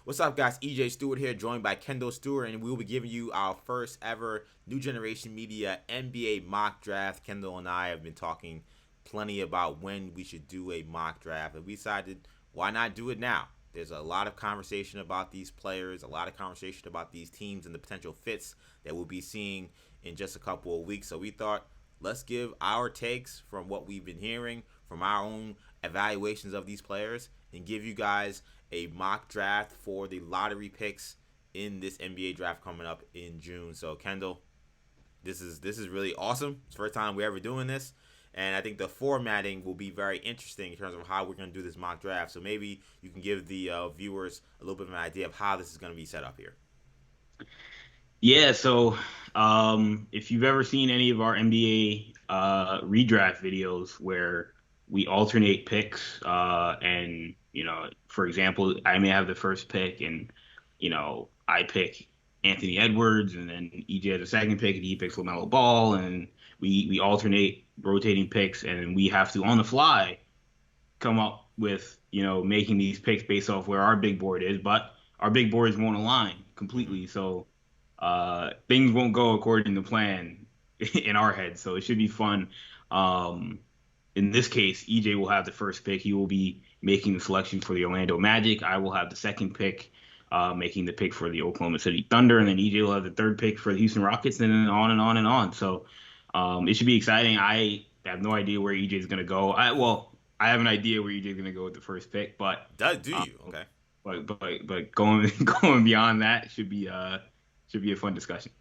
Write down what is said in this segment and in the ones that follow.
What's up, guys? EJ Stewart here, joined by Kendall Stewart, and we'll be giving you our first ever New Generation Media NBA mock draft. Kendall and I have been talking plenty about when we should do a mock draft, and we decided why not do it now? There's a lot of conversation about these players, a lot of conversation about these teams and the potential fits that we'll be seeing in just a couple of weeks. So we thought, let's give our takes from what we've been hearing, from our own evaluations of these players, and give you guys a mock draft for the lottery picks in this NBA draft coming up in June. So Kendall, this is really awesome. It's the first time we're ever doing this, and I think the formatting will be very interesting in terms of how we're going to do this mock draft. So maybe you can give the viewers a little bit of an idea of how this is going to be set up here. Yeah, so if you've ever seen any of our NBA redraft videos where we alternate picks, and for example, I may have the first pick, and I pick Anthony Edwards, and then EJ has the second pick, and he picks LaMelo Ball, and we alternate rotating picks, and we have to on the fly come up with making these picks based off where our big board is, but our big boards won't align Mm-hmm. completely, so things won't go according to plan in our heads. So it should be fun. Um, in this case, EJ will have the first pick. He will be making the selection for the Orlando Magic. I will have the second pick, making the pick for the Oklahoma City Thunder, and then EJ will have the third pick for the Houston Rockets, and then on and on and on. So it should be exciting. I have no idea where EJ is going to go. I have an idea where EJ is going to go with the first pick, but Do uh, you? Okay. but going going beyond that should be a fun discussion.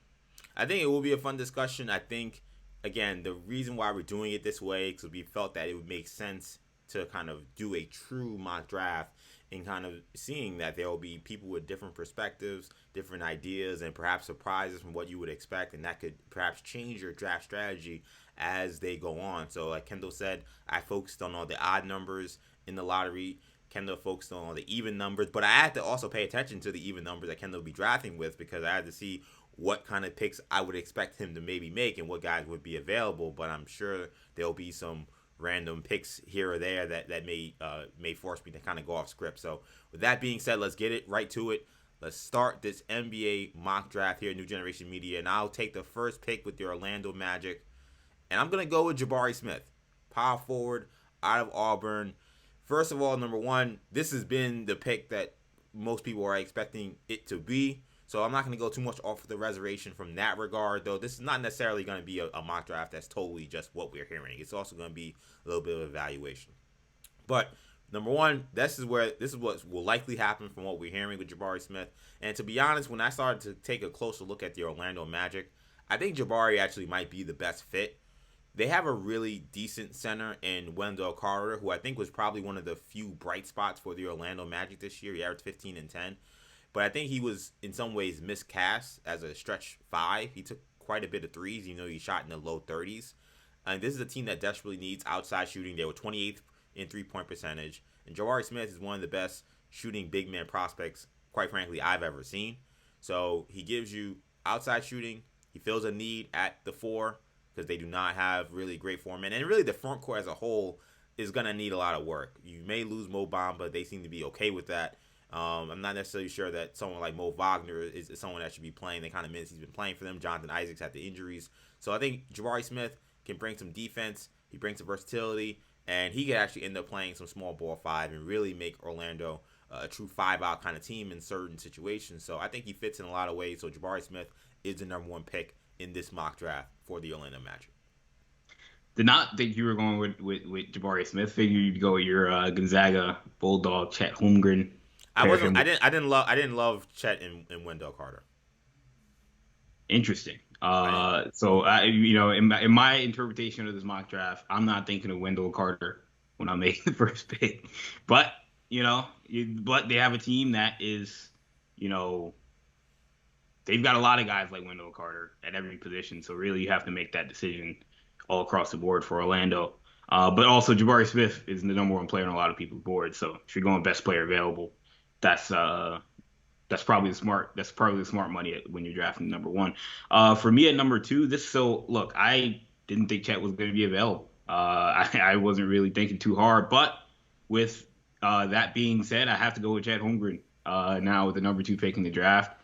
I think it will be a fun discussion. I think, again, the reason why we're doing it this way is because we felt that it would make sense to kind of do a true mock draft and kind of seeing that there will be people with different perspectives, different ideas, and perhaps surprises from what you would expect, and that could perhaps change your draft strategy as they go on. So, like Kendall said, I focused on all the odd numbers in the lottery. Kendall focused on all the even numbers, but I had to also pay attention to the even numbers that Kendall would be drafting with because I had to see what kind of picks I would expect him to maybe make and what guys would be available. But I'm sure there'll be some random picks here or there that may force me to kind of go off script. So with that being said, let's get it right to it. Let's start this NBA mock draft here at New Generation Media, and I'll take the first pick with the Orlando Magic, and I'm gonna go with Jabari Smith, power forward out of Auburn. First of all, number one, this has been the pick that most people are expecting it to be. So I'm not going to go too much off the reservation from that regard, though. This is not necessarily going to be a mock draft that's totally just what we're hearing. It's also going to be a little bit of evaluation. But number one, this is what will likely happen from what we're hearing with Jabari Smith. And to be honest, when I started to take a closer look at the Orlando Magic, I think Jabari actually might be the best fit. They have a really decent center in Wendell Carter, who I think was probably one of the few bright spots for the Orlando Magic this year. He averaged 15 and 10. But I think he was in some ways miscast as a stretch five. He took quite a bit of threes, even though he shot in the low 30s. And this is a team that desperately needs outside shooting. They were 28th in 3-point percentage. And Jabari Smith is one of the best shooting big man prospects, quite frankly, I've ever seen. So he gives you outside shooting. He fills a need at the four because they do not have really great four men. And really, the front court as a whole is going to need a lot of work. You may lose Mo Bamba. They seem to be okay with that. I'm not necessarily sure that someone like Mo Wagner is someone that should be playing the kind of minutes he's been playing for them. Jonathan Isaacs had the injuries. So I think Jabari Smith can bring some defense. He brings some versatility. And he could actually end up playing some small ball five and really make Orlando a true five-out kind of team in certain situations. So I think he fits in a lot of ways. So Jabari Smith is the number one pick in this mock draft for the Orlando Magic. Did not think you were going with Jabari Smith. Figured you'd go with your Gonzaga Bulldog Chet Holmgren. I Pair wasn't. him with I didn't love Chet and Wendell Carter. interesting. I didn't. So in my interpretation of this mock draft, I'm not thinking of Wendell Carter when I make the first pick. But but they have a team that is, you know, they've got a lot of guys like Wendell Carter at every position. So really, you have to make that decision all across the board for Orlando. But also, Jabari Smith is the number one player on a lot of people's boards. So if you're going best player available, that's uh, that's probably the smart money when you're drafting number one. For me at number two, look, I didn't think Chet was going to be available. I wasn't really thinking too hard, but with that being said, I have to go with Chet Holmgren. now with the number 2 pick in the draft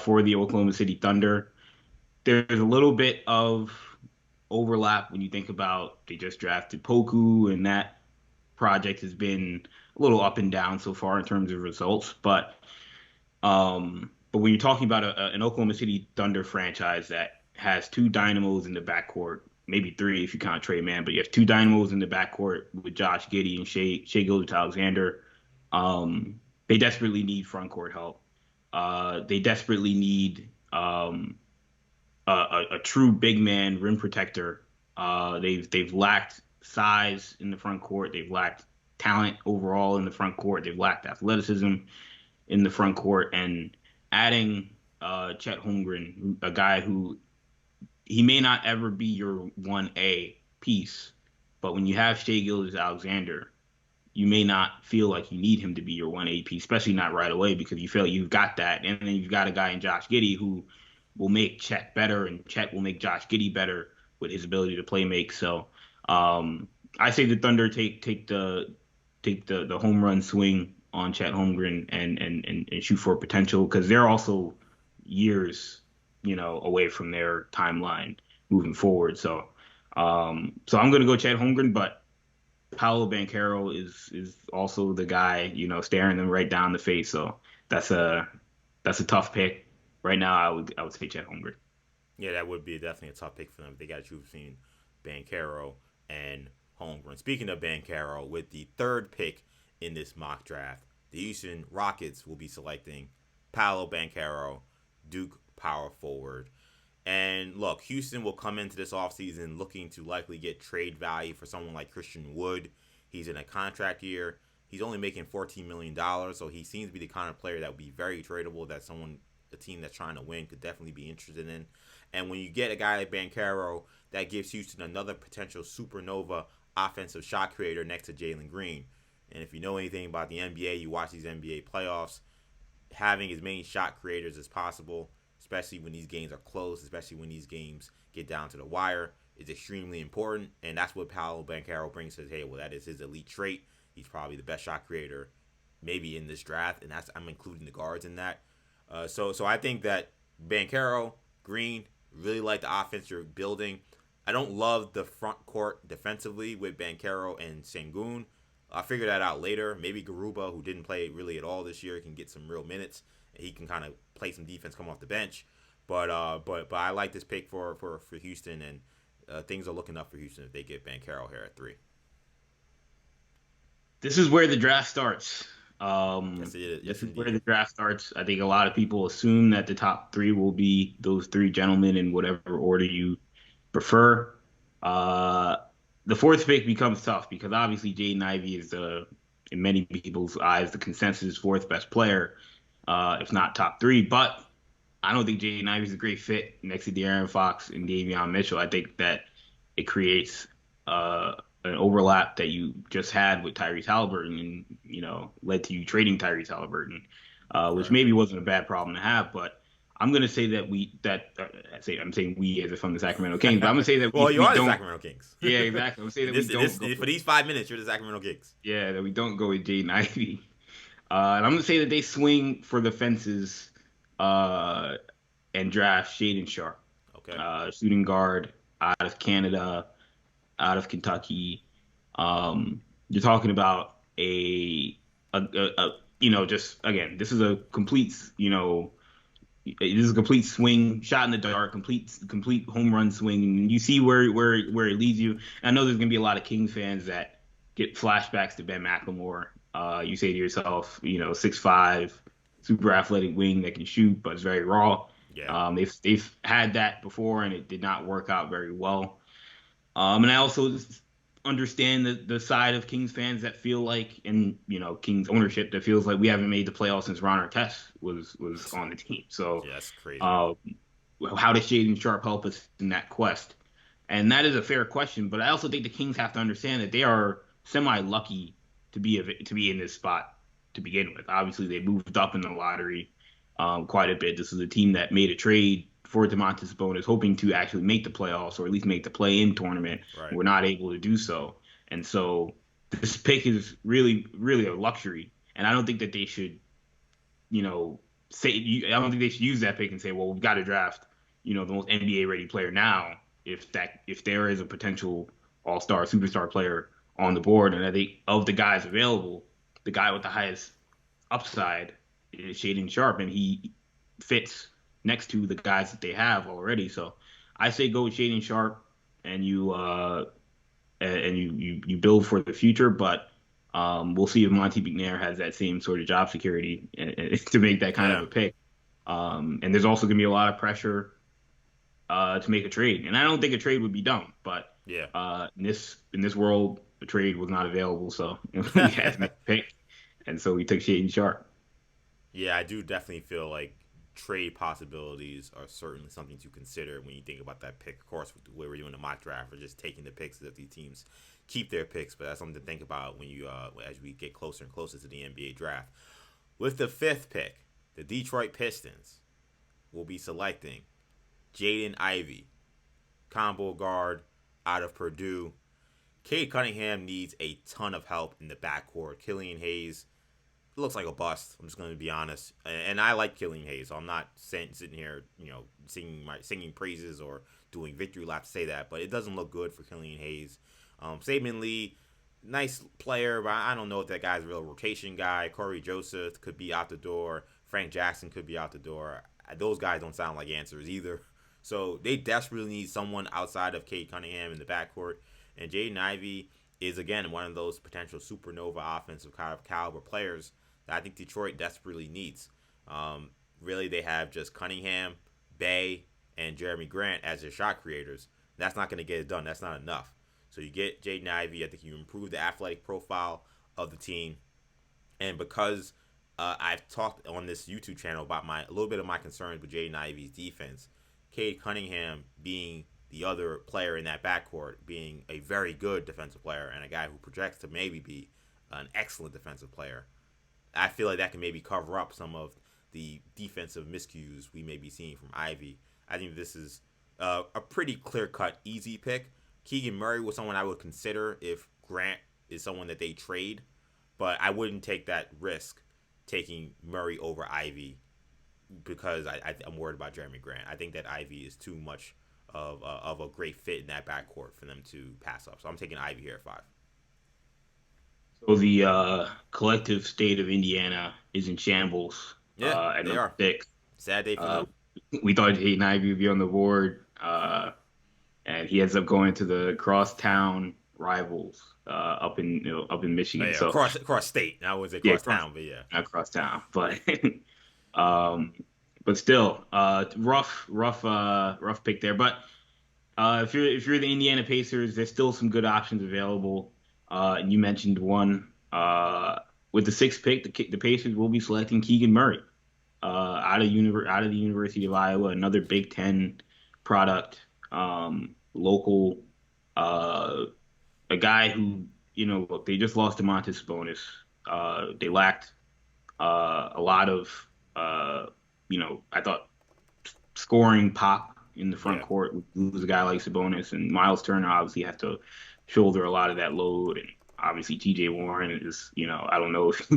for the Oklahoma City Thunder. There's a little bit of overlap when you think about they just drafted Poku, and that project has been a little up and down so far in terms of results. But when you're talking about an Oklahoma City Thunder franchise that has 2 dynamos in the backcourt, maybe 3 if you count Trey Mann, but you have 2 dynamos in the backcourt with Josh Giddey and Shai Gilgeous-Alexander. They desperately need front court help. They desperately need a true big man rim protector. They've lacked size in the front court. They've lacked talent overall in the front court. They've lacked athleticism in the front court. And adding Chet Holmgren, a guy who he may not ever be your 1A piece, but when you have Shai Gilgeous-Alexander, you may not feel like you need him to be your 1A piece, especially not right away, because you feel like you've got that. And then you've got a guy in Josh Giddey who will make Chet better, and Chet will make Josh Giddey better with his ability to play make. So I say the Thunder take the home run swing on Chet Holmgren and shoot for potential, because they're also years, away from their timeline moving forward. So I'm going to go Chet Holmgren, but Paolo Banchero is also the guy, staring them right down the face. So that's a tough pick. Right now, I would say Chet Holmgren. Yeah, that would be definitely a tough pick for them. They got to choose between Banchero and Holmgren. Speaking of Banchero, with the 3rd pick in this mock draft, the Houston Rockets will be selecting Paolo Banchero, Duke power forward. And look, Houston will come into this offseason looking to likely get trade value for someone like Christian Wood. He's in a contract year. He's only making $14 million, so he seems to be the kind of player that would be very tradable, that a team that's trying to win could definitely be interested in. And when you get a guy like Banchero, that gives Houston another potential supernova offensive shot creator next to Jalen Green. And if you know anything about the NBA, you watch these NBA playoffs, having as many shot creators as possible, especially when these games are close, especially when these games get down to the wire, is extremely important. And that's what Paolo Banchero brings. Says, hey, well, that is his elite trait. He's probably the best shot creator maybe in this draft, and I'm including the guards in that. So I think that Banchero, Green, really like the offense you're building. I don't love the front court defensively with Banchero and Sengun. I'll figure that out later. Maybe Garuba, who didn't play really at all this year, can get some real minutes. He can kind of play some defense, come off the bench. But I like this pick for Houston, and things are looking up for Houston if they get Banchero here at 3. This is where the draft starts. Yes, it is. This is where the draft starts. I think a lot of people assume that the top 3 will be those 3 gentlemen in whatever order you prefer. The 4th pick becomes tough because obviously Jaden Ivey is in many people's eyes, the consensus 4th best player, if not top 3. But I don't think Jaden Ivey is a great fit next to De'Aaron Fox and Davion Mitchell. I think that it creates an overlap that you just had with Tyrese Haliburton, and led to you trading Tyrese Haliburton, which maybe wasn't a bad problem to have. But I'm going to say I'm saying we as if I'm the Sacramento Kings, but I'm going to say that well, you are the Sacramento Kings. Yeah, exactly. I'm going to say that for these 5 minutes, you're the Sacramento Kings. Yeah, that we don't go with Jaden Ivey. And I'm going to say that they swing for the fences and draft Shaedon Sharpe. Okay. Shooting guard out of Canada, out of Kentucky. You're talking about just again, this is a complete, this is a complete swing, shot in the dark, complete home run swing. And you see where it leads you. And I know there's gonna be a lot of Kings fans that get flashbacks to Ben McLemore. You say to yourself, 6'5", super athletic wing that can shoot, but it's very raw. Yeah. They've had that before, and it did not work out very well. And I also understand the side of Kings fans that feel like, and Kings ownership that feels like we haven't made the playoffs since Ron Artest was on the team. So yeah, that's crazy. How does Shaedon Sharpe help us in that quest? And that is a fair question, but I also think the Kings have to understand that they are semi-lucky to be in this spot to begin with. Obviously, they moved up in the lottery quite a bit. This is a team that made a trade for Domantas Sabonis, hoping to actually make the playoffs or at least make the play-in tournament. Right. We're not able to do so. And so this pick is really, really a luxury. And I don't think that they should I don't think they should use that pick and say, well, we've got to draft, the most NBA ready player now if there is a potential all-star superstar player on the board. And I think of the guys available, the guy with the highest upside is Shaedon Sharpe, and he fits next to the guys that they have already. So I say go with Shaedon Sharpe, and you build for the future. But we'll see if Monty McNair has that same sort of job security to make that kind of Yeah. a pick. And there's also going to be a lot of pressure to make a trade, and I don't think a trade would be dumb. But Yeah. in this world, a trade was not available, so we had to make a pick, and so we took Shaedon Sharpe. Yeah, I do definitely feel like trade possibilities are certainly something to consider when you think about that pick. Of course, with the way we're doing the mock draft, we're just taking the picks as if these teams keep their picks, but that's something to think about when you as we get closer and closer to the NBA draft. With the fifth pick, the Detroit Pistons will be selecting Jaden Ivey, combo guard out of Purdue. Cade Cunningham needs a ton of help in the backcourt. Killian Hayes looks like a bust. I'm just going to be honest. And I like Killian Hayes, so I'm not sitting here, singing praises or doing victory laps to say that. But it doesn't look good for Killian Hayes. Saban Lee, nice player, but I don't know if that guy's a real rotation guy. Corey Joseph could be out the door. Frank Jackson could be out the door. Those guys don't sound like answers either. So they desperately need someone outside of Cade Cunningham in the backcourt. And Jaden Ivey is, again, one of those potential supernova offensive kind of caliber players that I think Detroit desperately needs. Really, they have just Cunningham, Bay, and Jeremy Grant as their shot creators. That's not going to get it done. That's not enough. So you get Jaden Ivey. I think you improve the athletic profile of the team. And because I've talked on this YouTube channel about a little bit of my concerns with Jaden Ivey's defense, Cade Cunningham being the other player in that backcourt, being a very good defensive player and a guy who projects to maybe be an excellent defensive player, I feel like that can maybe cover up some of the defensive miscues we may be seeing from Ivy. I think this is a pretty clear-cut, easy pick. Keegan Murray was someone I would consider if Grant is someone that they trade, but I wouldn't take that risk taking Murray over Ivy because I'm worried about Jeremy Grant. I think that Ivy is too much of a great fit in that backcourt for them to pass up. So I'm taking Ivy here at 5. So the collective state of Indiana is in shambles. Yeah, At they number are. 6. Sad day for them. We thought Jaden Ivey would be on the board, and he ends up going to the crosstown rivals up in Michigan. Oh, yeah, So across state. I would say cross town, but yeah. not crosstown, but um, but still, rough pick there. But if you're the Indiana Pacers, there's still some good options available. And you mentioned one. With the 6th pick, the Pacers will be selecting Keegan Murray, out of the University of Iowa, another Big Ten product, local, a guy who look, they just lost Domantas Sabonis. They lacked a lot of I thought scoring pop in the front court. Lose a guy like Sabonis, and Miles Turner obviously has to shoulder a lot of that load, and obviously T.J. Warren is, I don't know if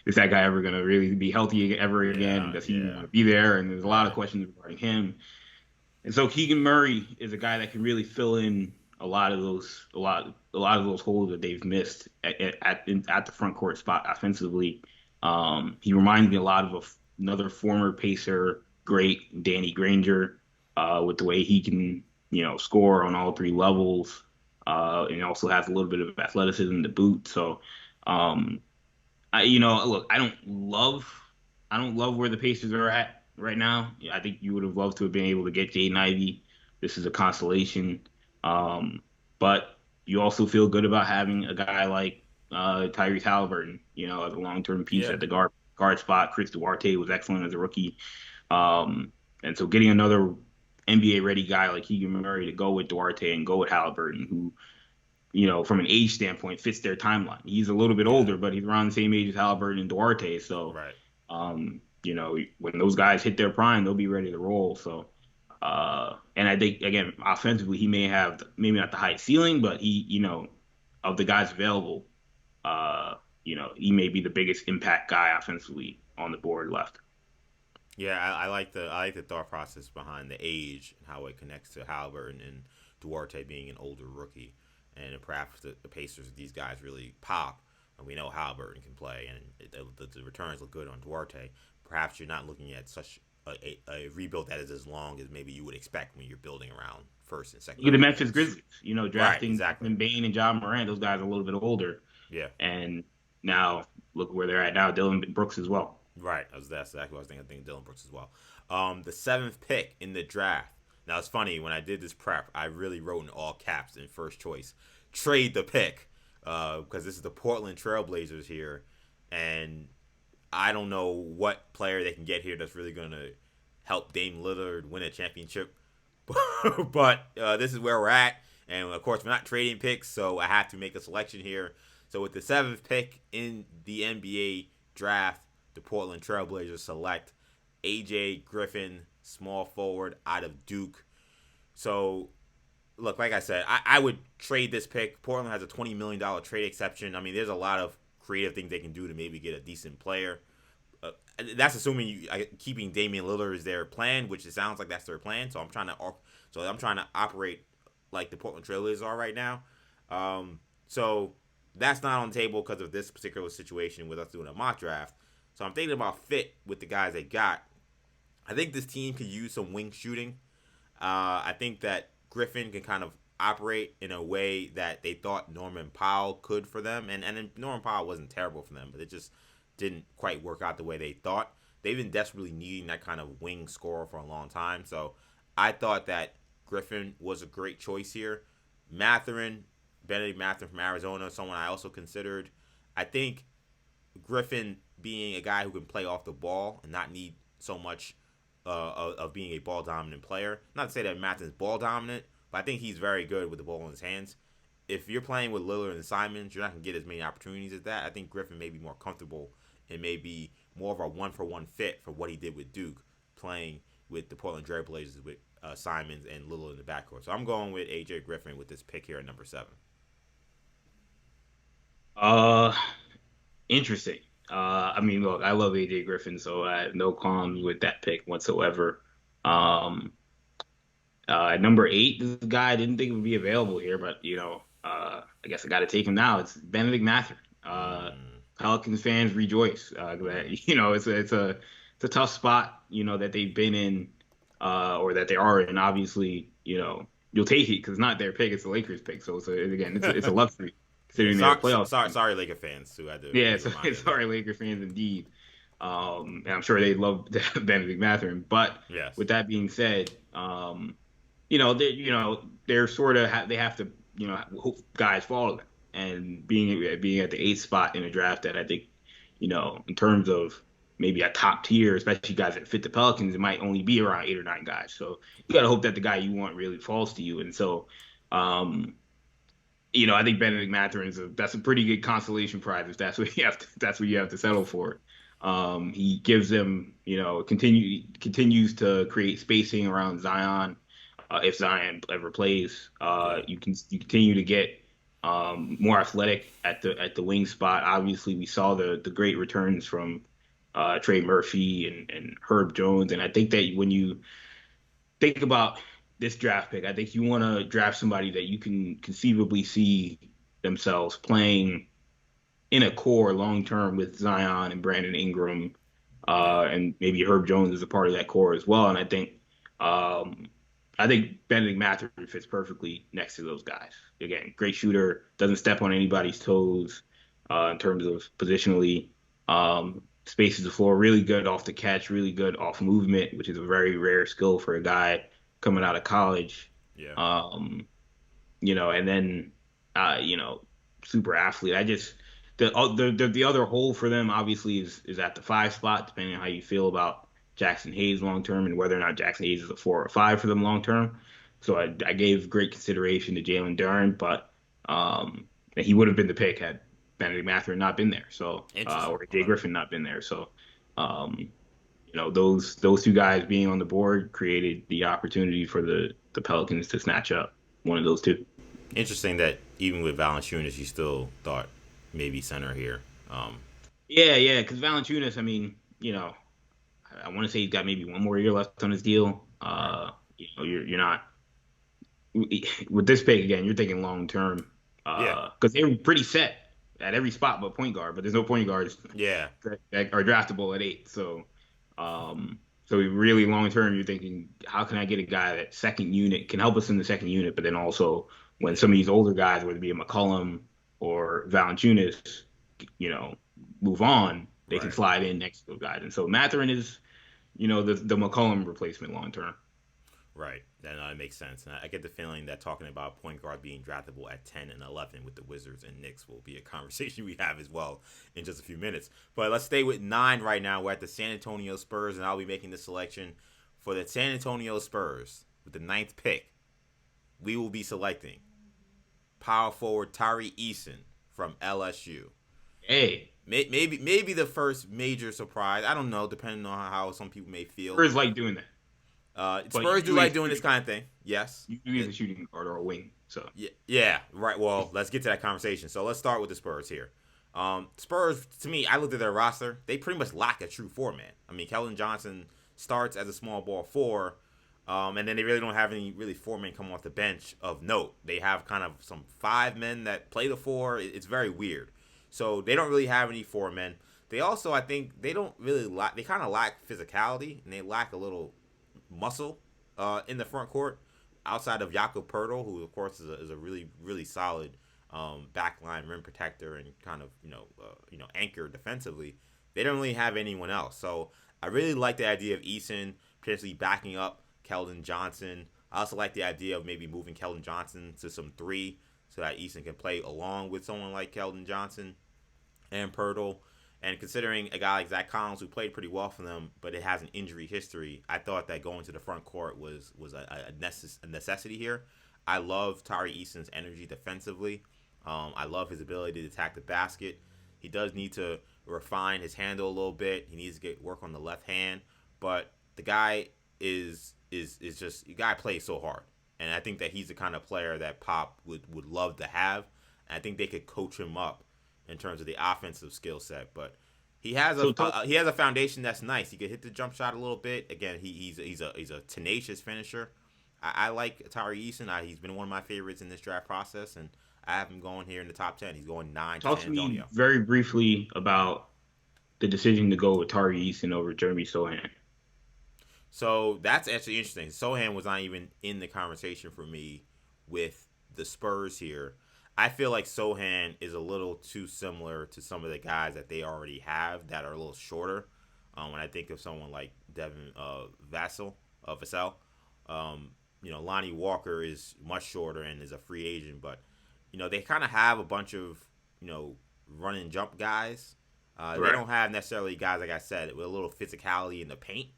is that guy ever going to really be healthy ever again? Does he want to be there? And there's a lot of questions regarding him. And so Keegan Murray is a guy that can really fill in a lot of those holes that they've missed at the front court spot offensively. He reminds me a lot of another former Pacer great, Danny Granger, with the way he can score on all 3 levels. And also has a little bit of athleticism to boot. So, look, I don't love where the Pacers are at right now. I think you would have loved to have been able to get Jaden Ivey. This is a consolation. But you also feel good about having a guy like Tyrese Halliburton, as a long-term piece at the guard spot. Chris Duarte was excellent as a rookie. And so getting another NBA-ready guy like Keegan Murray to go with Duarte and go with Halliburton, who, from an age standpoint, fits their timeline. He's a little bit older, but he's around the same age as Halliburton and Duarte. So, when those guys hit their prime, they'll be ready to roll. So, and I think, again, offensively, he may have maybe not the high ceiling, but he, of the guys available, he may be the biggest impact guy offensively on the board left. Yeah, I like the thought process behind the age and how it connects to Halliburton and Duarte being an older rookie, and perhaps the Pacers, these guys really pop, and we know Halliburton can play, and the returns look good on Duarte. Perhaps you're not looking at such a rebuild that is as long as maybe you would expect when you're building around first and second Look at the round Memphis picks. Grizzlies. Right, Drafting exactly. Desmond Bane and John Morant. Those guys are a little bit older, Yeah. and now look where they're at now. Dylan Brooks as well. Right. That's exactly what I was thinking. I think Dylan Brooks as well. The seventh pick in the draft. Now it's funny when I did this prep, I really wrote in all caps in first choice, trade the pick, because this is the Portland Trailblazers here, and I don't know what player they can get here that's really gonna help Dame Lillard win a championship, but this is where we're at, and of course we're not trading picks, so I have to make a selection here. So with the seventh pick in the NBA draft, the Portland Trailblazers select AJ Griffin, small forward out of Duke. So, look, like I said, I would trade this pick. Portland has a $20 million trade exception. I mean, there's a lot of creative things they can do to maybe get a decent player. That's assuming keeping Damian Lillard is their plan, which it sounds like that's their plan. So I'm trying to operate like the Portland Trailblazers are right now. So that's not on the table because of this particular situation with us doing a mock draft. So I'm thinking about fit with the guys they got. I think this team could use some wing shooting. I think that Griffin can kind of operate in a way that they thought Norman Powell could for them. And Norman Powell wasn't terrible for them, but it just didn't quite work out the way they thought. They've been desperately needing that kind of wing scorer for a long time. So I thought that Griffin was a great choice here. Benedict Mathurin from Arizona, someone I also considered. I think Griffin being a guy who can play off the ball and not need so much of being a ball dominant player. Not to say that Mathurin's ball dominant, but I think he's very good with the ball in his hands. If you're playing with Lillard and Simons, you're not going to get as many opportunities as that. I think Griffin may be more comfortable and may be more of a one-for-one fit for what he did with Duke, playing with the Portland Trailblazers with Simons and Lillard in the backcourt. So I'm going with A.J. Griffin with this pick here at number 7. Uh, Interesting. I mean, look, I love AJ Griffin, so I have no qualms with that pick whatsoever. Um, at number 8, this guy I didn't think would be available here, but I guess I got to take him now. It's Benedict Mathurin. Mm, Pelicans fans rejoice. It's a tough spot, that they've been in, or that they are in. Obviously, you'll take it because it's not their pick; it's the Lakers' pick. So it's a luxury yeah, considering they're a playoff team. sorry, Laker fans who had to Yeah, be reminded of sorry, that. Laker fans indeed. And I'm sure they'd love Benedict Mathurin. But Yes. with that being said, they're sort of they have to hope guys follow them. And being at the 8th spot in a draft that I think in terms of maybe a top tier, especially guys that fit the Pelicans, it might only be around 8 or 9 guys. So you got to hope that the guy you want really falls to you. And so. I think Benedict Mathurin that's a pretty good consolation prize if that's what you have to settle for. He gives them, continues to create spacing around Zion. If Zion ever plays, Yeah. you continue to get more athletic at the wing spot. Obviously, we saw the great returns from Trey Murphy and Herb Jones, and I think that when you think about this draft pick, I think you want to draft somebody that you can conceivably see themselves playing in a core long term with Zion and Brandon Ingram, Yeah. and maybe Herb Jones is a part of that core as well. And I think Benedict Mathurin fits perfectly next to those guys. Again, great shooter, doesn't step on anybody's toes in terms of positionally. Spaces the floor, really good off the catch, really good off movement, which is a very rare skill for a guy coming out of college. Yeah. And then super athlete. I just the other hole for them obviously is at the 5 spot, depending on how you feel about Jackson Hayes long term and whether or not Jackson Hayes is a 4 or 5 for them long term. So I gave great consideration to Jalen Duren, but he would have been the pick had Benedict Mathurin not been there. So Interesting. or Jay Okay. Griffin not been there. So those 2 guys being on the board created the opportunity for the Pelicans to snatch up one of those 2. Interesting that even with Valanciunas, you still thought maybe center here. Yeah, because Valanciunas, I mean, I want to say he's got maybe one more year left on his deal. Right. You're not with this pick again. You're thinking long term, Yeah. because they're pretty set at every spot but point guard. But there's no point guards Yeah. that are draftable at 8. So really long term, you're thinking, how can I get a guy that second unit can help us in the second unit, but then also when some of these older guys, whether it be a McCollum or Valanciunas, you know, move on, they can Right. slide in next to those guys. And so Mathurin is, the McCollum replacement long term. Right. That makes sense. And I get the feeling that talking about point guard being draftable at 10 and 11 with the Wizards and Knicks will be a conversation we have as well in just a few minutes. But let's stay with 9 right now. We're at the San Antonio Spurs, and I'll be making the selection for the San Antonio Spurs with the 9th pick. We will be selecting power forward Tari Eason from LSU. Hey, Maybe the first major surprise. I don't know, depending on how some people may feel. Spurs like doing that. But Spurs do like doing this kind of thing. Yes. You need a shooting guard or a wing. So yeah, right. Well, let's get to that conversation. So let's start with the Spurs here. Spurs, to me, I looked at their roster. They pretty much lack a true 4-man. I mean, Keldon Johnson starts as a small ball 4, and then they really don't have any really 4-men come off the bench of note. They have kind of some 5 men that play the 4. It's very weird. So they don't really have any 4-men. They also, I think, they don't really lack. They kind of lack physicality, and they lack a little muscle in the front court outside of Jakob Pertl, who of course is a really really solid backline rim protector and kind of anchor defensively. They don't really have anyone else. So I really like the idea of Eason potentially backing up Keldon Johnson. I also like the idea of maybe moving Keldon Johnson to some 3 so that Eason can play along with someone like Keldon Johnson and Pertl. And considering a guy like Zach Collins, who played pretty well for them, but it has an injury history, I thought that going to the front court was a necessity here. I love Tari Eason's energy defensively. I love his ability to attack the basket. He does need to refine his handle a little bit. He needs to get work on the left hand. But the guy is just, the guy plays so hard. And I think that he's the kind of player that Pop would love to have. And I think they could coach him up in terms of the offensive skill set, but he has a foundation that's nice. He could hit the jump shot a little bit. Again, he's a tenacious finisher. I like Tari Eason. He's been one of my favorites in this draft process, and I have him going here in the top 10. He's going 9 to Talk San to me Antonio. very briefly about the decision to go with Tari Eason over Jeremy Sohan. So that's actually interesting. Sohan was not even in the conversation for me with the Spurs here. I feel like Sohan is a little too similar to some of the guys that they already have that are a little shorter. When I think of someone like Devin Vassell, Lonnie Walker is much shorter and is a free agent, but they kind of have a bunch of run and jump guys. Right. They don't have necessarily guys like I said with a little physicality in the paint.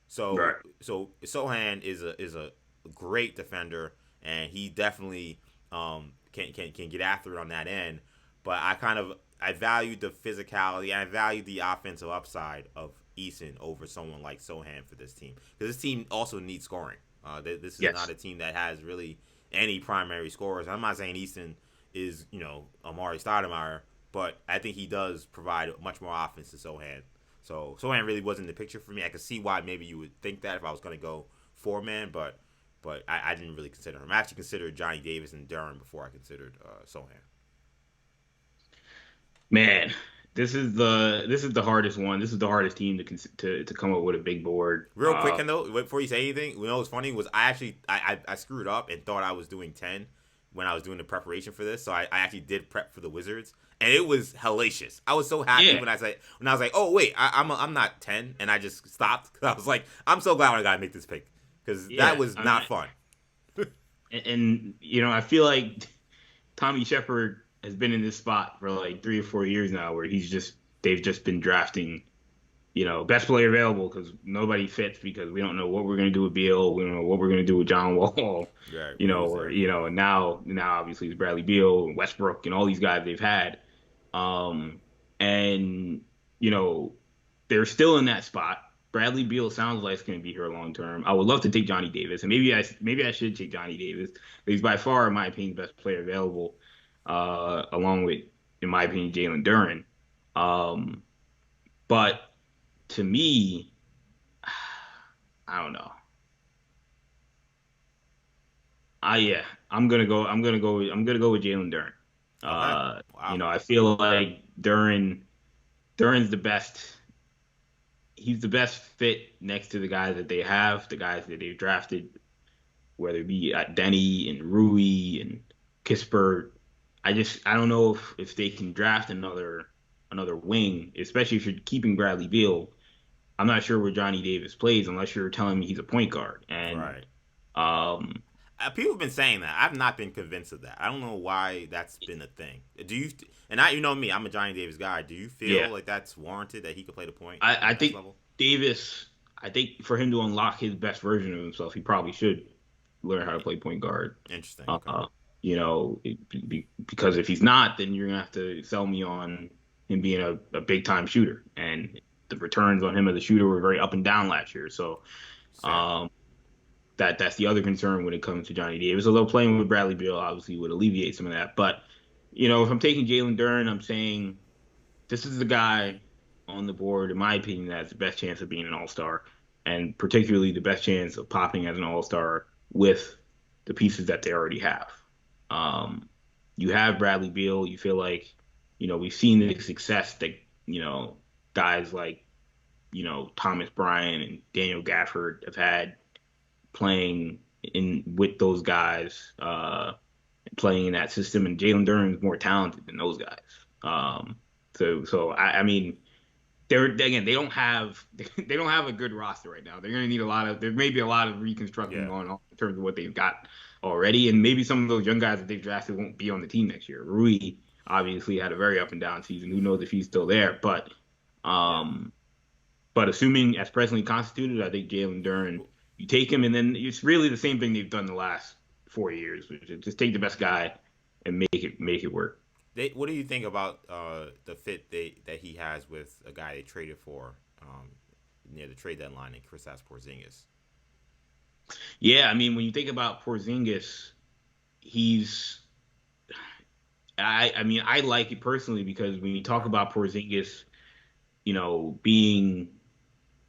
So right. So Sohan is a great defender, and he definitely can get after it on that end. But I valued the physicality, and I valued the offensive upside of Eason over someone like Sohan for this team, because this team also needs scoring. This is not a team that has really any primary scorers. I'm not saying Eason is Amari Stoudemire, but I think he does provide much more offense to Sohan. So Sohan really wasn't in the picture for me. I could see why maybe you would think that if I was going to go 4-man, but I didn't really consider him. I actually considered Johnny Davis and Durham before I considered Sohan. Man, this is the hardest one. This is the hardest team to come up with a big board. Real quick, Kendall, before you say anything, what's funny was I screwed up and thought I was doing 10 when I was doing the preparation for this. So I actually did prep for the Wizards, and it was hellacious. I was so happy when I was like, oh wait, I'm not 10, and I just stopped because I was like, I'm so glad I got to make this pick, because that was not fun. and I feel like Tommy Shepard has been in this spot for like 3 or 4 years now, where they've just been drafting, best player available, because nobody fits, because we don't know what we're gonna do with Beal, we don't know what we're gonna do with John Wall, right, and now obviously it's Bradley Beal, Westbrook, and all these guys they've had, and they're still in that spot. Bradley Beal sounds like it's going to be here long term. I would love to take Johnny Davis, and maybe I should take Johnny Davis. He's by far, in my opinion, the best player available, along with, in my opinion, Jalen Duren. But to me, I don't know. Yeah, I'm gonna go with Jalen Duren. Okay. Wow. I feel like Duren's the best. He's the best fit next to the guys that they have, the guys that they've drafted, whether it be Denny and Rui and Kispert. I don't know if they can draft another wing, especially if you're keeping Bradley Beal. I'm not sure where Johnny Davis plays unless you're telling me he's a point guard. And Right. um, People have been saying that. I've not been convinced of that. I don't know why that's been a thing. Do you? And I, you know me, I'm a Johnny Davis guy. Do you feel yeah, like that's warranted that he could play the point at I the best think level? Davis. I think for him to unlock his best version of himself, he probably should learn how to play point guard. Interesting. Okay. Uh, because if he's not, then you're gonna have to sell me on him being a big time shooter, and the returns on him as a shooter were very up and down last year. So Fair. um, that's the other concern when it comes to Johnny Davis. Although playing with Bradley Beal obviously would alleviate some of that. But if I'm taking Jalen Duren, I'm saying this is the guy on the board, in my opinion, that has the best chance of being an All Star, and particularly the best chance of popping as an All Star with the pieces that they already have. Um, you have Bradley Beal. You feel like, we've seen the success that, guys like, Thomas Bryant and Daniel Gafford have had playing in with those guys, playing in that system. And Jalen Duren is more talented than those guys. I mean, they don't have they don't have a good roster right now. They're going to need there may be a lot of reconstructing Yeah. going on in terms of what they've got already, and maybe some of those young guys that they've drafted won't be on the team next year. Rui obviously had a very up and down season. Who knows if he's still there? Yeah. But assuming as presently constituted, I think Jalen Duren, you take him, and then it's really the same thing they've done the last 4 years, which is just take the best guy and make it work. What do you think about the fit that he has with a guy they traded for near the trade deadline in Kristaps Porzingis? Yeah, I mean, when you think about Porzingis, he's I mean, I like it personally because when you talk about Porzingis, being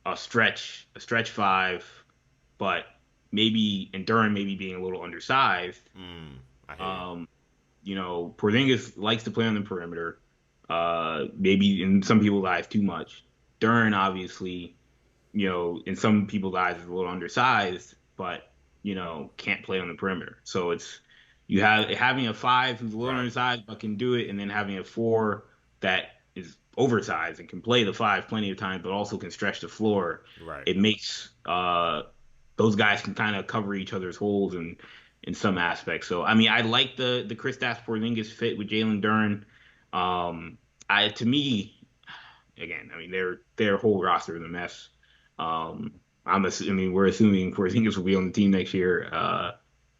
a stretch five, but maybe and Duren maybe being a little undersized. I hear you. Um, Porzingis likes to play on the perimeter. Maybe in some people's eyes too much. Duren obviously, in some people's eyes is a little undersized, but can't play on the perimeter. So it's you have having a five who's a little Right. undersized but can do it, and then having a four that is oversized and can play the five plenty of times, but also can stretch the floor. Right. It makes those guys can kind of cover each other's holes in some aspects. So I mean, I like the Kristaps Porzingis fit with Jalen Duren. To me, again, I mean their whole roster is a mess. We're assuming Porzingis will be on the team next year.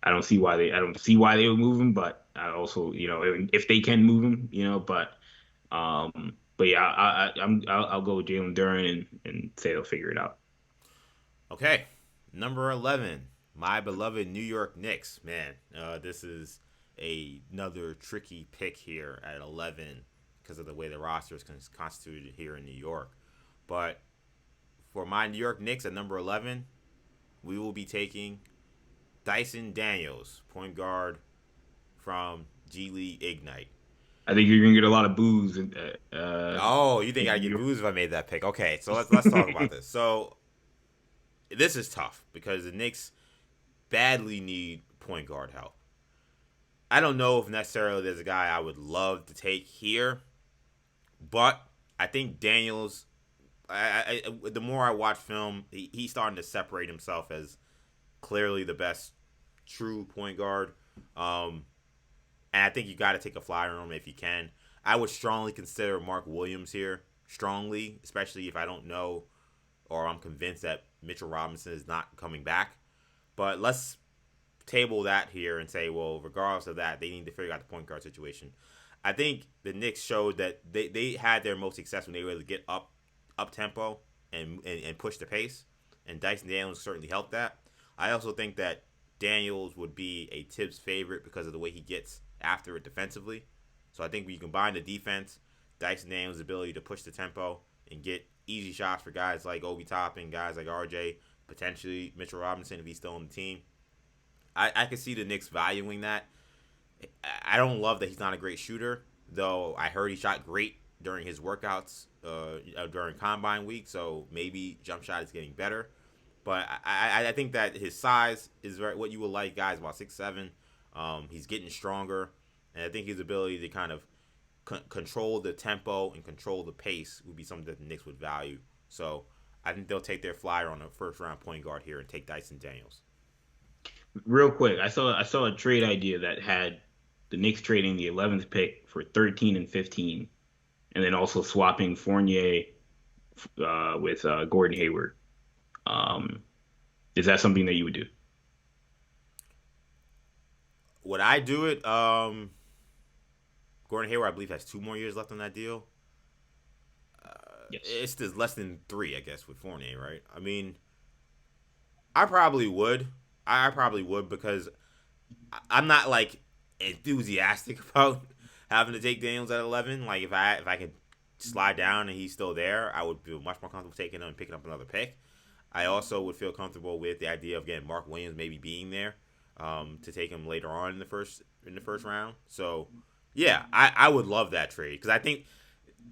I don't see why they would move him, but I also, if they can move him, but yeah, I'll go with Jalen Duren and say they'll figure it out. Okay. Number 11, my beloved New York Knicks. Man, this is another tricky pick here at 11 because of the way the roster is constituted here in New York. But for my New York Knicks at number 11, we will be taking Dyson Daniels, point guard from G League Ignite. I think you're gonna get a lot of boos. Oh, you think In I New get York. booze if I made that pick? Okay, so let's talk about this. So this is tough because the Knicks badly need point guard help. I don't know if necessarily there's a guy I would love to take here, but I think Daniels. The more I watch film, he's starting to separate himself as clearly the best true point guard. And I think you got to take a flyer on him if you can. I would strongly consider Mark Williams here, strongly, especially if I don't know or I'm convinced that Mitchell Robinson is not coming back. But let's table that here and say, well, regardless of that, they need to figure out the point guard situation. I think the Knicks showed that they had their most success when they were able to get up tempo and push the pace, and Dyson Daniels certainly helped that. I also think that Daniels would be a Tibbs favorite because of the way he gets after it defensively. So I think when you combine the defense, Dyson Daniels' ability to push the tempo and get easy shots for guys like Obi Toppin, guys like RJ, potentially Mitchell Robinson if he's still on the team. I could see the Knicks valuing that. I don't love that he's not a great shooter, though. I heard he shot great during his workouts during Combine week, so maybe jump shot is getting better. But I think that his size is what you would like, guys, about 6'7". He's getting stronger, and I think his ability to kind of control the tempo and control the pace would be something that the Knicks would value. So I think they'll take their flyer on a first-round point guard here and take Dyson Daniels. Real quick, I saw a trade idea that had the Knicks trading the 11th pick for 13 and 15, and then also swapping Fournier with Gordon Hayward. Is that something that you would do? Would I do it? Gordon Hayward, I believe, has 2 more years left on that deal. Yes. It's just less than 3, I guess, with Fournier, right? I mean, I probably would. I probably would because I'm not like enthusiastic about having to take Daniels at 11. Like if I could slide down and he's still there, I would feel much more comfortable taking him and picking up another pick. I also would feel comfortable with the idea of getting Mark Williams maybe being there to take him later on in the first round. So yeah, I would love that trade because I think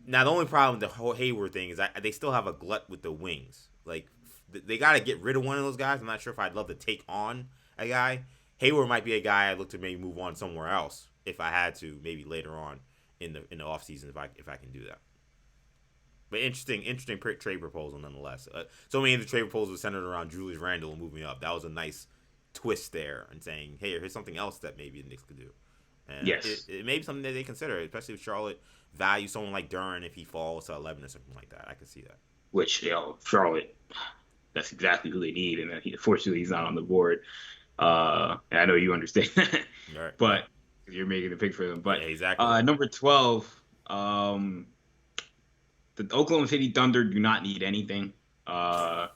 now the only problem with the whole Hayward thing is they still have a glut with the wings. Like they got to get rid of one of those guys. I'm not sure if I'd love to take on a guy. Hayward might be a guy I'd look to maybe move on somewhere else if I had to, maybe later on in the offseason if I can do that. But interesting trade proposal nonetheless. So many of the trade proposals were centered around Julius Randle moving up. That was a nice twist there and saying, hey, here's something else that maybe the Knicks could do. And yes, it may be something that they consider, especially if Charlotte values someone like Duren if he falls to 11 or something like that. I can see that. Which, Charlotte, that's exactly who they need, and unfortunately he's not on the board. And I know you understand that, right. But you're making the pick for them. But yeah, exactly. Number 12, the Oklahoma City Thunder do not need anything. At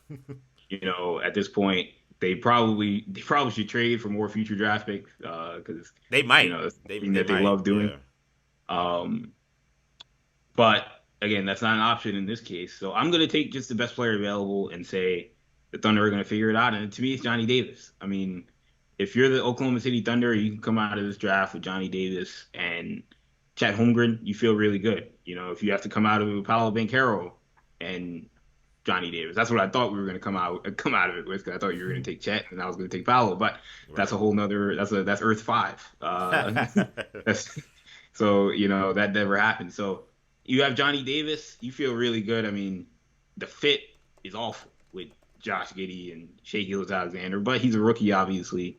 this point, they probably should trade for more future draft picks because they might. That's something that they love doing. Yeah. But again, that's not an option in this case. So I'm going to take just the best player available and say the Thunder are going to figure it out. And to me, it's Johnny Davis. I mean, if you're the Oklahoma City Thunder, you can come out of this draft with Johnny Davis and Chet Holmgren, you feel really good. If you have to come out of it with Paolo Banchero and Johnny Davis, that's what I thought we were going to come out of it with. Because I thought you were going to take Chet and I was going to take Paolo, but that's a whole nother. That's Earth 5. So that never happened. So you have Johnny Davis, you feel really good. I mean, the fit is awful with Josh Giddey and Shai Gilgeous-Alexander, but he's a rookie, obviously.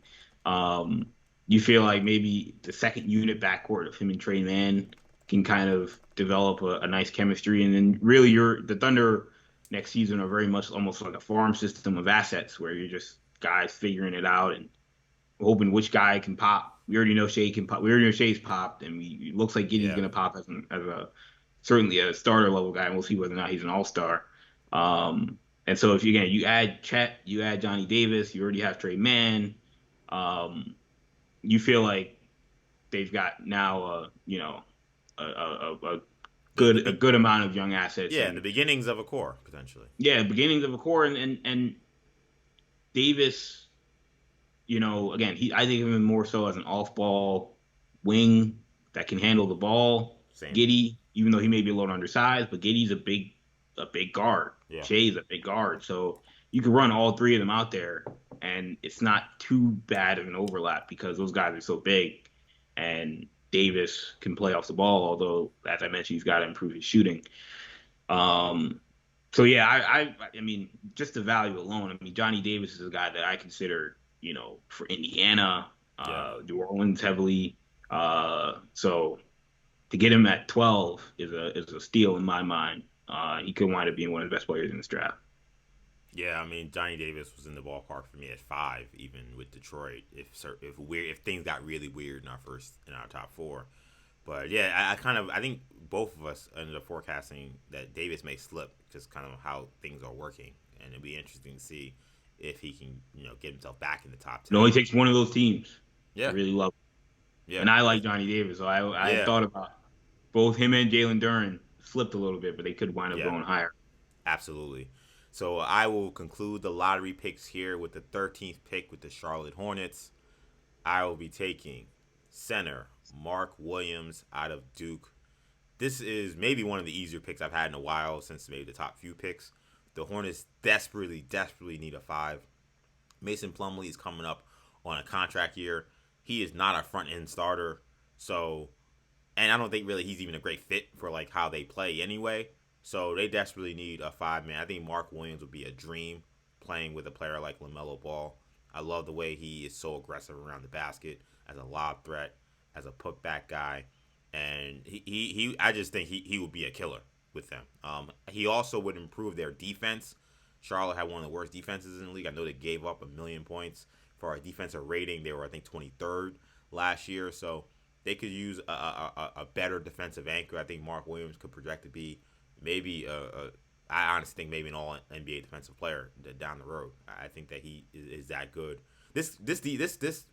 You feel like maybe the second unit backcourt of him and Trey Mann can kind of develop a nice chemistry. And then really the Thunder next season are very much almost like a farm system of assets where you're just guys figuring it out and hoping which guy can pop. We already know Shai can pop. We already know Shai's popped, and it looks like Giddey's going to pop as certainly a starter level guy, and we'll see whether or not he's an all-star. And so if you add Chet, you add Johnny Davis, you already have Trey Mann. You feel like they've got now a good amount of young assets. Yeah, the beginnings of a core potentially. Yeah, beginnings of a core, and Davis. Again, I think of him more so as an off-ball wing that can handle the ball. Same. Giddey, even though he may be a little undersized, but Giddey's a big guard. Yeah. Shai's a big guard, so you can run all three of them out there, and it's not too bad of an overlap because those guys are so big, and Davis can play off the ball. Although, as I mentioned, he's got to improve his shooting. So yeah, I mean, just the value alone. I mean, Johnny Davis is a guy that I consider. For Indiana, New Orleans heavily. So to get him at 12 is a steal in my mind. He could wind up being one of the best players in this draft. Yeah, I mean, Johnny Davis was in the ballpark for me at 5, even with Detroit. If things got really weird in our top 4, but yeah, I think both of us ended up forecasting that Davis may slip, just kind of how things are working, and it'd be interesting to see if he can, get himself back in the top 10. It only takes one of those teams. Yeah. I really love him. Yeah. And I like Johnny Davis, so I thought about both him and Jalen Duren slipped a little bit, but they could wind up going higher. Absolutely. So I will conclude the lottery picks here with the 13th pick with the Charlotte Hornets. I will be taking center Mark Williams out of Duke. This is maybe one of the easier picks I've had in a while since maybe the top few picks. The Hornets desperately need a 5. Mason Plumlee is coming up on a contract year. He is not a front end starter, so, and I don't think really he's even a great fit for like how they play anyway. So they desperately need a 5-man. I think Mark Williams would be a dream playing with a player like LaMelo Ball. I love the way he is so aggressive around the basket as a lob threat, as a putback guy, and he I just think he would be a killer with them. He also would improve their defense. Charlotte had one of the worst defenses in the league. I know they gave up 1,000,000 points for our defensive rating. They were, I think, 23rd last year, so they could use a better defensive anchor. I think Mark Williams could project to be maybe I honestly think maybe an all NBA defensive player down the road. I think that he is that good. This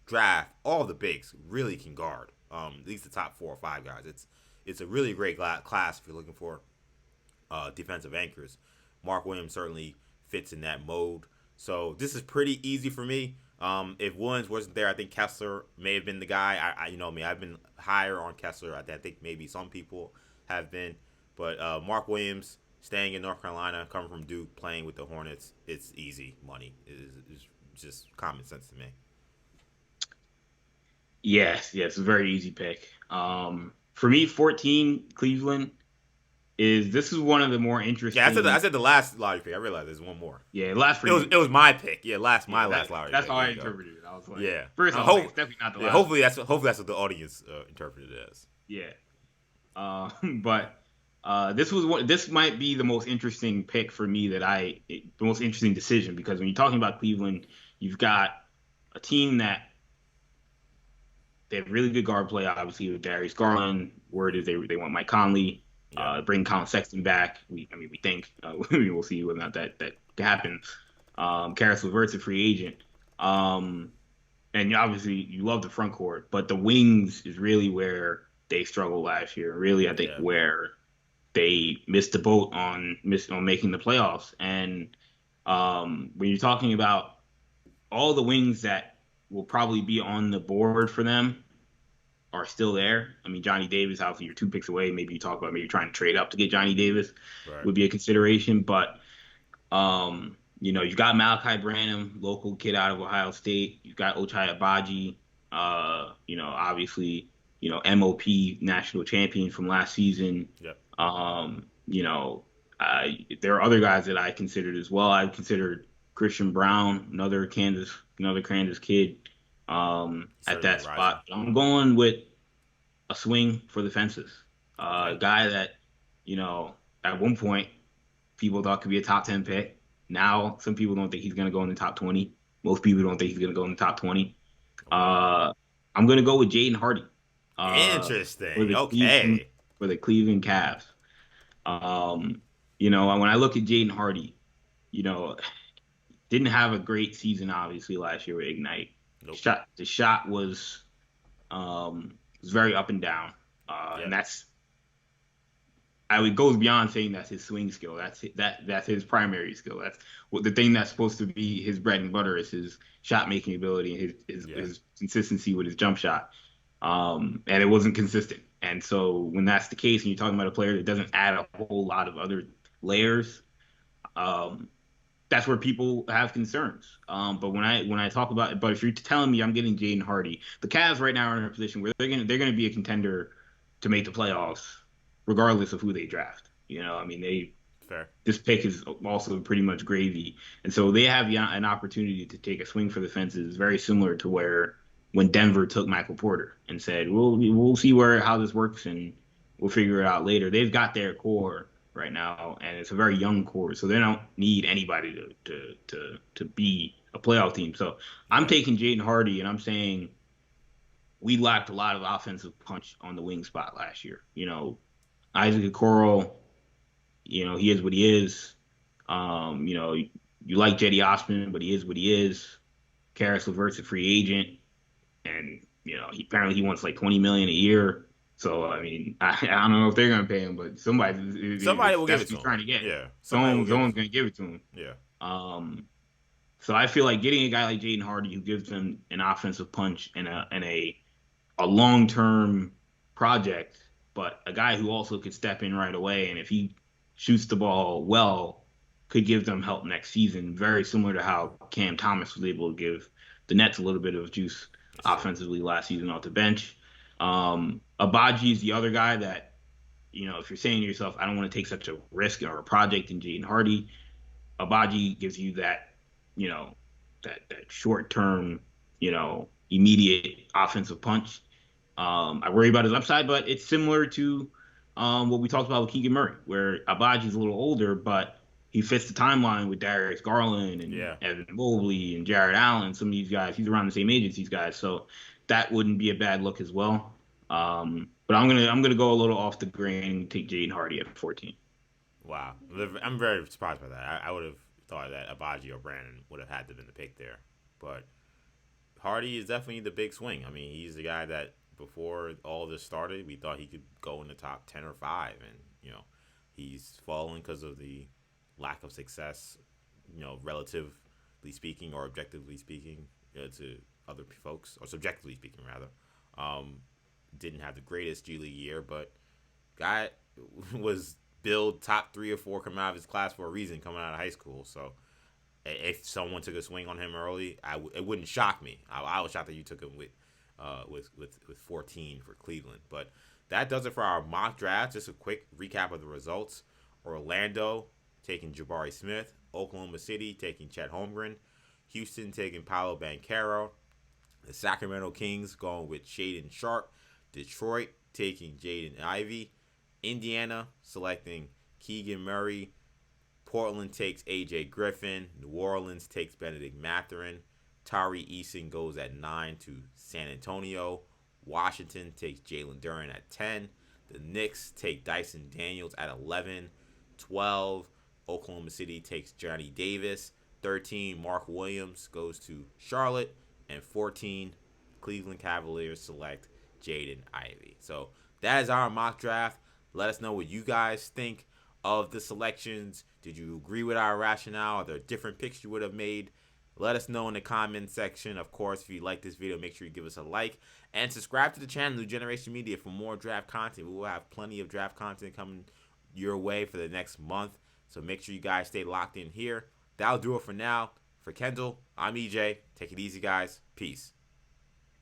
draft, all the bigs really can guard. At least the top 4 or 5 guys. It's a really great class if you're looking for defensive anchors. Mark Williams certainly fits in that mode. So this is pretty easy for me. If Williams wasn't there, I think Kessler may have been the guy. I've been higher on Kessler. I think maybe some people have been. But Mark Williams staying in North Carolina, coming from Duke, playing with the Hornets, it's easy money. It's just common sense to me. Yes, it's a very easy pick. For me, 14 Cleveland this is one of the more interesting. Yeah, I said the last lottery pick. I realized there's one more. Yeah, last for it was my pick. Yeah, last lottery. That's how I interpreted it. I was like, yeah. First off, it's definitely not the last. Hopefully that's what the audience interpreted it as. Yeah. But this might be the most interesting pick for me the most interesting decision, because when you're talking about Cleveland, you've got a team that they have really good guard play, obviously, with Darius Garland. Word is they want Mike Conley. Bring Colin Sexton back. We think we'll see whether or not that happens. Karis LeVert's a free agent, and obviously you love the front court, but the wings is really where they struggled last year. Really, I think where they missed the boat on making the playoffs. And when you're talking about all the wings that will probably be on the board for them are still there. I mean, Johnny Davis, obviously, you're 2 picks away. Maybe you talk about maybe trying to trade up to get Johnny Davis would be a consideration. But, you've got Malachi Branham, local kid out of Ohio State. You've got Ochai Agbaji, obviously, MOP national champion from last season. Yep. There are other guys that I considered as well. I considered Christian Brown, another Kansas kid. At that spot, I'm going with a swing for the fences. A guy that, at one point people thought could be a top 10 pick. Now some people don't think he's going to go in the top 20. Most people don't think he's going to go in the top 20. I'm going to go with Jaden Hardy. Interesting. For the Cleveland Cavs. When I look at Jaden Hardy, didn't have a great season obviously last year with Ignite. Nope. The shot was very up and down, and it goes beyond saying that's his swing skill. That's his primary skill. That's the thing that's supposed to be his bread and butter is his shot making ability and his consistency with his jump shot. And it wasn't consistent. And so when that's the case, and you're talking about a player that doesn't add a whole lot of other layers, that's where people have concerns. But when I talk about it, but if you're telling me I'm getting Jaden Hardy, the Cavs right now are in a position where they're gonna be a contender to make the playoffs, regardless of who they draft. This pick is also pretty much gravy, and so they have an opportunity to take a swing for the fences, very similar to where when Denver took Michael Porter and said, we'll see how this works and we'll figure it out later. They've got their core right now, and it's a very young core, so they don't need anybody to be a playoff team. So I'm taking Jaden Hardy, and I'm saying we lacked a lot of offensive punch on the wing spot last year. Isaac Okoro, he is what he is. You like Jetty Osman, but he is what he is. Karis LeVert's a free agent, and he wants like $20 million a year. So I mean, I don't know if they're gonna pay him, but somebody, Somebody will give that's it what to he's him. trying to get. Yeah, somebody will Someone's give it to gonna him. give it to him. Yeah. Um, so I feel like getting a guy like Jaden Hardy who gives them an offensive punch and a long term project, but a guy who also could step in right away, and if he shoots the ball well, could give them help next season. Very similar to how Cam Thomas was able to give the Nets a little bit of juice Yes, sir. offensively last season off the bench. Abaji is the other guy that, if you're saying to yourself, I don't want to take such a risk or a project in Jaden Hardy, Abaji gives you that, that short term, immediate offensive punch. I worry about his upside, but it's similar to what we talked about with Keegan Murray, where Abaji's a little older, but he fits the timeline with Darius Garland and Yeah. Evan Mobley and Jared Allen. Some of these guys, he's around the same age as these guys, so that wouldn't be a bad look as well. But I'm gonna go a little off the grain and take Jaden Hardy at 14. Wow. I'm very surprised by that. I would have thought that Abaji or Brandon would have had to have been the pick there. But Hardy is definitely the big swing. I mean, he's the guy that before all this started, we thought he could go in the top 10 or 5. And, he's fallen because of the lack of success, relatively speaking or objectively speaking to other folks, or subjectively speaking, rather. Um, didn't have the greatest G League year, but guy was billed top 3 or 4 coming out of his class for a reason coming out of high school. So if someone took a swing on him early, it wouldn't shock me. I was shocked that you took him with 14 for Cleveland. But that does it for our mock draft. Just a quick recap of the results. Orlando taking Jabari Smith. Oklahoma City taking Chet Holmgren. Houston taking Paolo Banchero. The Sacramento Kings going with Shaedon Sharpe. Detroit taking Jaden Ivey. Indiana selecting Keegan Murray. Portland takes A.J. Griffin. New Orleans takes Benedict Mathurin. Tari Eason goes at 9 to San Antonio. Washington takes Jalen Duren at 10. The Knicks take Dyson Daniels at 11. 12, Oklahoma City takes Johnny Davis. 13, Mark Williams goes to Charlotte. And 14, Cleveland Cavaliers select Jaden Ivey. So that is our mock draft. Let us know what you guys think of the selections. Did you agree with our rationale? Are there different picks you would have made? Let us know in the comment section. Of course, if you like this video, make sure you give us a like. And subscribe to the channel, New Generation Media, for more draft content. We will have plenty of draft content coming your way for the next month. So make sure you guys stay locked in here. That'll do it for now. For Kendall, I'm EJ. Take it easy, guys. Peace.